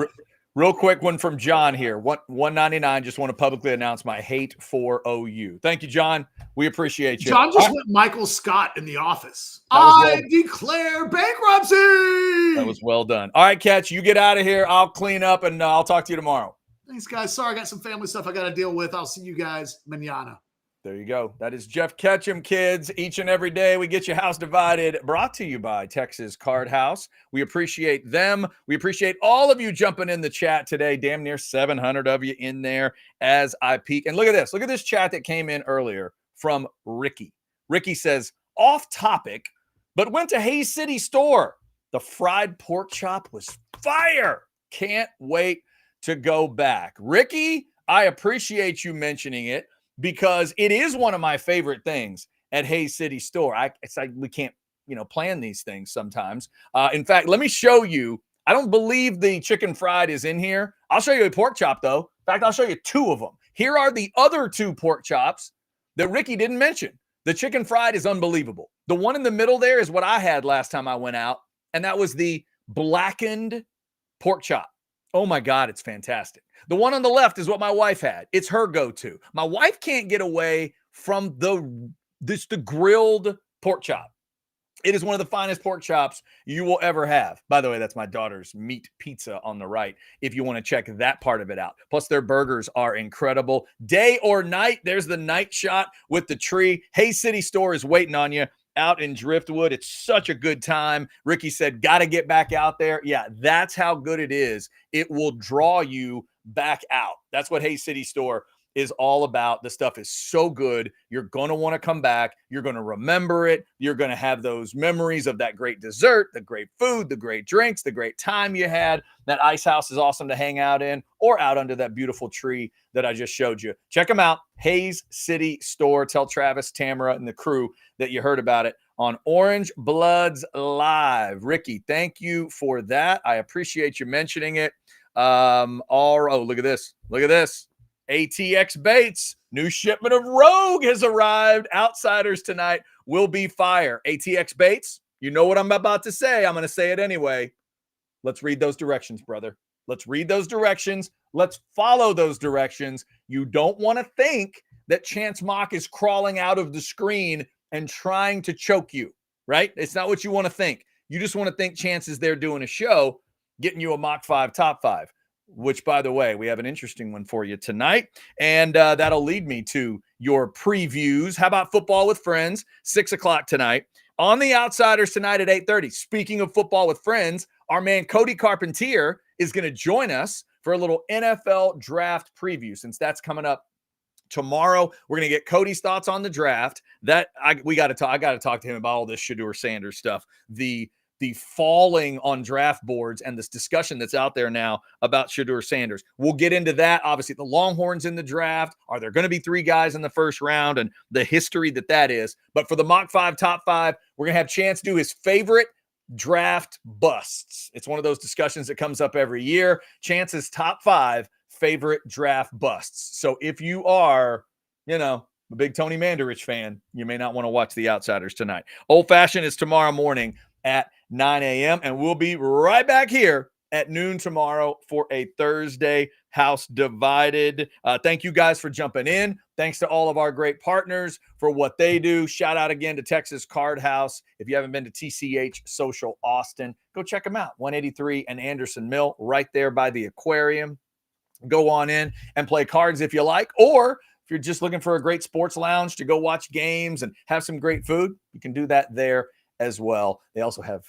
Real quick one from John here. 199, just want to publicly announce my hate for OU. Thank you, John. We appreciate you. John just went Michael Scott in The Office. I declare bankruptcy. That was well done. All right, Catch, you get out of here. I'll clean up, and I'll talk to you tomorrow. Thanks, guys. Sorry, I got some family stuff I got to deal with. I'll see you guys mañana. There you go. That is Jeff Ketchum, kids. Each and every day we get your house divided. Brought to you by Texas Card House. We appreciate them. We appreciate all of you jumping in the chat today. Damn near 700 of you in there as I peek. And look at this. Look at this chat that came in earlier from Ricky. Ricky says, off topic, but went to Hayes City store. The fried pork chop was fire. Can't wait to go back. Ricky, I appreciate you mentioning it, because it is one of my favorite things at Hayes City Store. It's like we can't, plan these things sometimes. In fact, let me show you. I don't believe the chicken fried is in here. I'll show you a pork chop, though. In fact, I'll show you two of them. Here are the other two pork chops that Ricky didn't mention. The chicken fried is unbelievable. The one in the middle there is what I had last time I went out, and that was the blackened pork chop. Oh, my God, it's fantastic. The one on the left is what my wife had. It's her go-to. My wife can't get away from the grilled pork chop. It is one of the finest pork chops you will ever have. By the way, that's my daughter's meat pizza on the right, if you want to check that part of it out. Plus, their burgers are incredible. Day or night, there's the night shot with the tree. Hayes City Store is waiting on you out in Driftwood. It's such a good time. Ricky said, got to get back out there. Yeah, that's how good it is. It will draw you back out. That's what Hayes City Store is all about. The stuff is so good. You're going to want to come back. You're going to remember it. You're going to have those memories of that great dessert, the great food, the great drinks, the great time you had. That ice house is awesome to hang out in, or out under that beautiful tree that I just showed you. Check them out. Hayes City Store. Tell Travis, Tamara, and the crew that you heard about it on Orange Bloods Live. Ricky, thank you for that. I appreciate you mentioning it. Look at this. Look at this. ATX Baits, new shipment of Rogue has arrived. Outsiders tonight will be fire. ATX Baits, you know what I'm about to say. I'm going to say it anyway. Let's read those directions, brother. Let's read those directions. Let's follow those directions. You don't want to think that Chance Mock is crawling out of the screen and trying to choke you, right? It's not what you want to think. You just want to think Chance is there doing a show, getting you a Mach 5 top 5. Which, by the way, we have an interesting one for you tonight. And that'll lead me to your previews. How about Football with Friends? 6 o'clock tonight. On the Outsiders tonight at 8:30. Speaking of Football with Friends, our man Cody Carpentier is going to join us for a little NFL draft preview. Since that's coming up tomorrow, we're going to get Cody's thoughts on the draft. I got to talk to him about all this Shedeur Sanders stuff. The the falling on draft boards and this discussion that's out there now about Shedeur Sanders. We'll get into that. Obviously, the Longhorns in the draft. Are there going to be 3 guys in the first round and the history that is? But for the Mock 5 Top 5, we're going to have Chance do his favorite draft busts. It's one of those discussions that comes up every year. Chance's top 5 favorite draft busts. So if you are, a big Tony Mandarich fan, you may not want to watch The Outsiders tonight. Old Fashioned is tomorrow morning at 9 a.m. And we'll be right back here at noon tomorrow for a Thursday House Divided. Thank you guys for jumping in. Thanks to all of our great partners for what they do. Shout out again to Texas Card House. If you haven't been to TCH Social Austin, go check them out. 183 and Anderson Mill, right there by the aquarium. Go on in and play cards if you like, or if you're just looking for a great sports lounge to go watch games and have some great food, you can do that there as well. They also have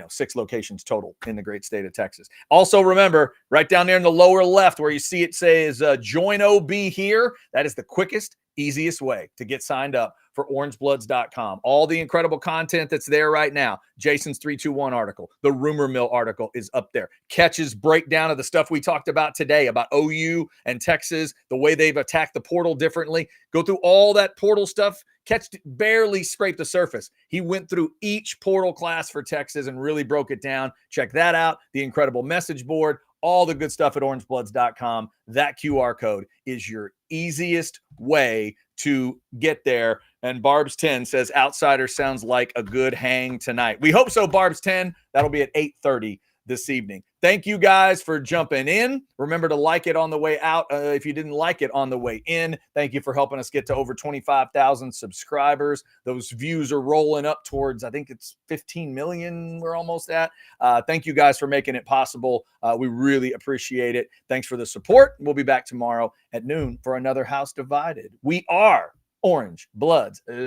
6 locations total in the great state of Texas. Also, remember, right down there in the lower left where you see it says join OB here, that is the quickest, easiest way to get signed up for orangebloods.com. All the incredible content that's there right now. Jason's 321 article, the Rumor Mill article is up there. Catch's breakdown of the stuff we talked about today about OU and Texas, the way they've attacked the portal differently. Go through all that portal stuff. Catch barely scraped the surface. He went through each portal class for Texas and really broke it down. Check that out. The incredible message board, all the good stuff at orangebloods.com. That QR code is your easiest way to get there. And Barb's 10 says Outsider sounds like a good hang tonight. We hope so, Barb's 10. That'll be at 8:30 this evening. Thank you guys for jumping in. Remember to like it on the way out if you didn't like it on the way in. Thank you for helping us get to over 25,000 subscribers. Those views are rolling up towards, I think it's 15 million we're almost at. Thank you guys for making it possible. We really appreciate it. Thanks for the support. We'll be back tomorrow at noon for another House Divided. We are Orange Bloods Live.